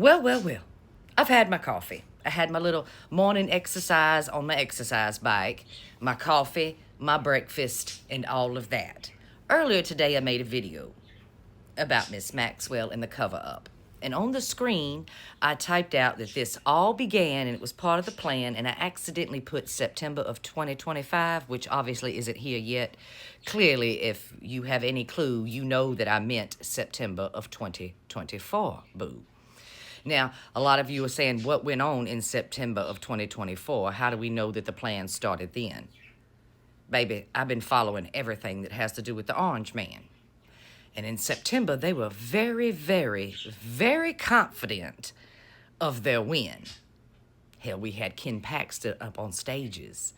Well. I've had my coffee. I had my little morning exercise on my exercise bike, my coffee, my breakfast, and all of that. Earlier today, I made a video about Miss Maxwell and the cover up. And on the screen, I typed out that this all began and it was part of the plan, and I accidentally put September of 2025, which obviously isn't here yet. Clearly, if you have any clue, you know that I meant September of 2024, boo. Now, a lot of you are saying, what went on in September of 2024? How do we know that the plan started then? Baby, I've been following everything that has to do with the Orange Man. And in September, they were very confident of their win. Hell, we had Ken Paxton up on stages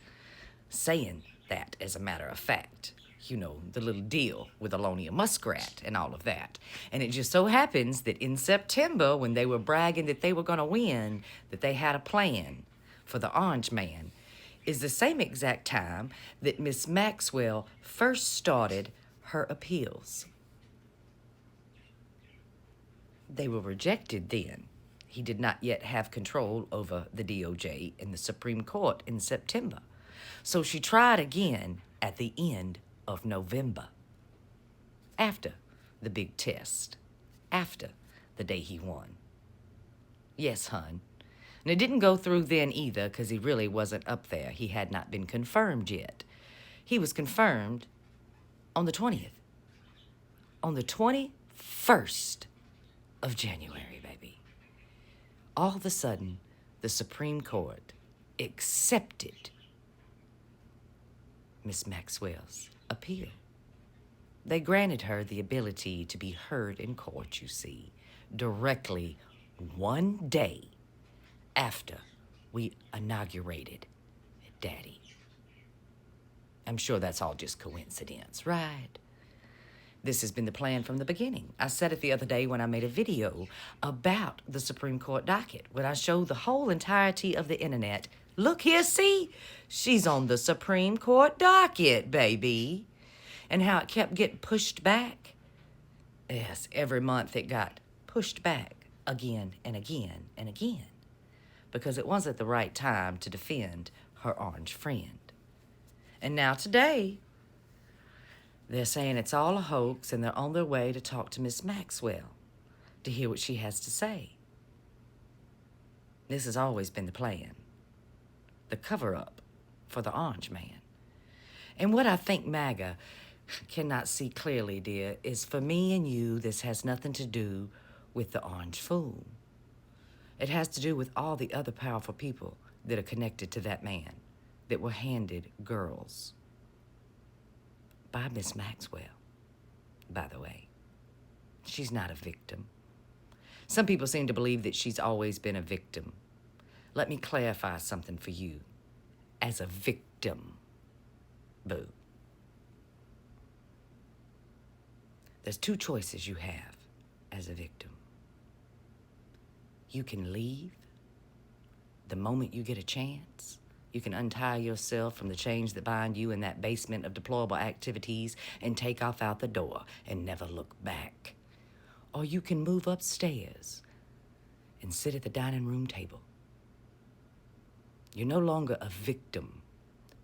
saying that, as a matter of fact. You know, the little deal with Alonia Muskrat and all of that. And it just so happens that in September, when they were bragging that they were going to win, that they had a plan for the Orange Man, is the same exact time that Miss Maxwell first started her appeals. They were rejected then. He did not yet have control over the DOJ in the Supreme Court in September. So she tried again at the end of November, after the big test, after the day he won. Yes, hun. And it didn't go through then either, because he really wasn't up there. He had not been confirmed yet. He was confirmed on the 20th. On the 21st of January, baby. All of a sudden, the Supreme Court accepted Miss Maxwell's appeal. They granted her the ability to be heard in court, you see, directly one day after we inaugurated Daddy. I'm sure that's all just coincidence, right? This has been the plan from the beginning. I said it the other day when I made a video about the Supreme Court docket, when I showed the whole entirety of the internet. Look here, see? She's on the Supreme Court docket, baby. And how it kept getting pushed back. Yes, every month it got pushed back again and again and again. Because it wasn't the right time to defend her orange friend. And now today, they're saying it's all a hoax and they're on their way to talk to Miss Maxwell to hear what she has to say. This has always been the plan. The cover-up for the Orange Man. And what I think MAGA cannot see clearly, dear, is for me and you, this has nothing to do with the Orange Fool. It has to do with all the other powerful people that are connected to that man, that were handed girls by Miss Maxwell, by the way. She's not a victim. Some people seem to believe that she's always been a victim. Let me clarify something for you. As a victim, boo. There's two choices you have as a victim. You can leave the moment you get a chance. You can untie yourself from the chains that bind you in that basement of deplorable activities and take off out the door and never look back. Or you can move upstairs and sit at the dining room table. You're no longer a victim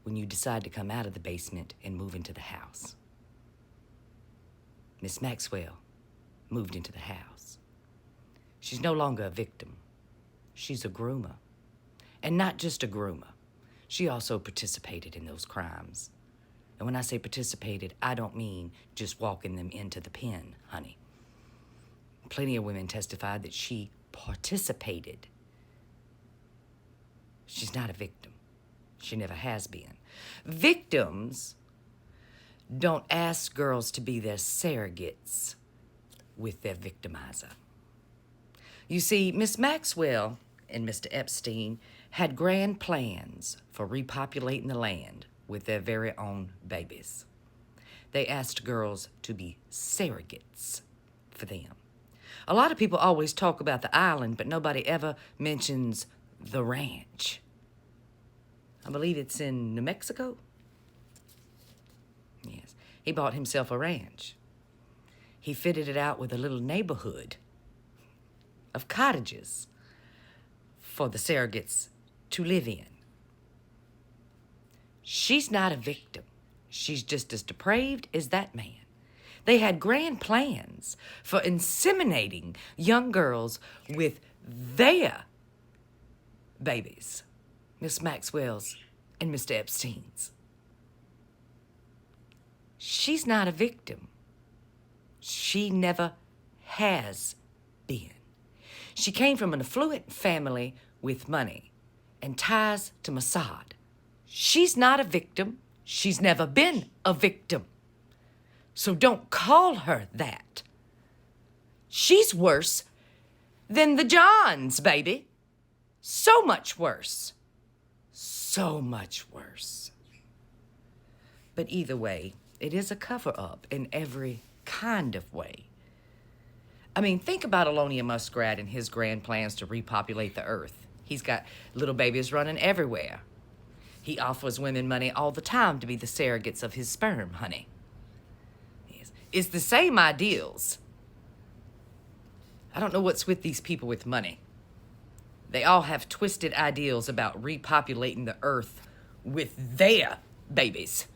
when you decide to come out of the basement and move into the house. Miss Maxwell moved into the house. She's no longer a victim. She's a groomer. And not just a groomer. She also participated in those crimes. And when I say participated, I don't mean just walking them into the pen, honey. Plenty of women testified that she participated. She's not a victim. She never has been. Victims don't ask girls to be their surrogates with their victimizer. You see, Miss Maxwell and Mr. Epstein had grand plans for repopulating the land with their very own babies. They asked girls to be surrogates for them. A lot of people always talk about the island, but nobody ever mentions the ranch. I believe it's in New Mexico. Yes, he bought himself a ranch. He fitted it out with a little neighborhood of cottages for the surrogates to live in. She's not a victim. She's just as depraved as that man. They had grand plans for inseminating young girls with their babies, Miss Maxwell's and Mr. Epstein's. She's not a victim. She never has been. She came from an affluent family with money and ties to Mossad. She's not a victim. She's never been a victim. So don't call her that. She's worse than the Johns, baby. So much worse. So much worse. But either way, it is a cover-up in every kind of way. I mean, think about Alonia Muskrat and his grand plans to repopulate the earth. He's got little babies running everywhere. He offers women money all the time to be the surrogates of his sperm, honey. It's the same ideals. I don't know what's with these people with money. They all have twisted ideals about repopulating the earth with their babies.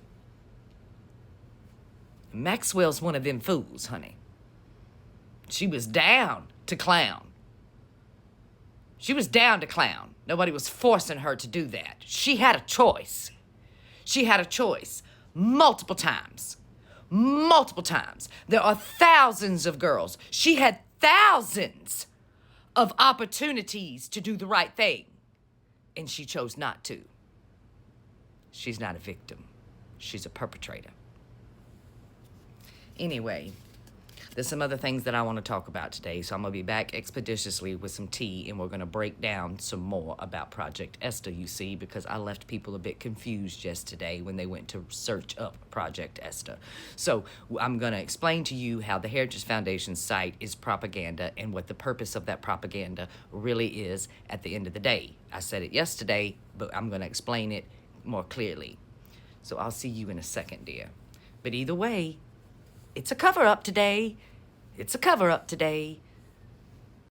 Maxwell's one of them fools, honey. She was down to clown. She was down to clown. Nobody was forcing her to do that. She had a choice. She had a choice multiple times. Multiple times. There are thousands of girls. She had thousands of opportunities to do the right thing, and she chose not to. She's not a victim. She's a perpetrator. Anyway, there's some other things that I want to talk about today, so I'm going to be back expeditiously with some tea, and we're going to break down some more about Project Esther, you see, because I left people a bit confused yesterday when they went to search up Project Esther. So I'm going to explain to you how the Heritage Foundation site is propaganda and what the purpose of that propaganda really is at the end of the day. I said it yesterday, but I'm going to explain it more clearly. So I'll see you in a second, dear. But either way, it's a cover-up today. It's a cover-up today.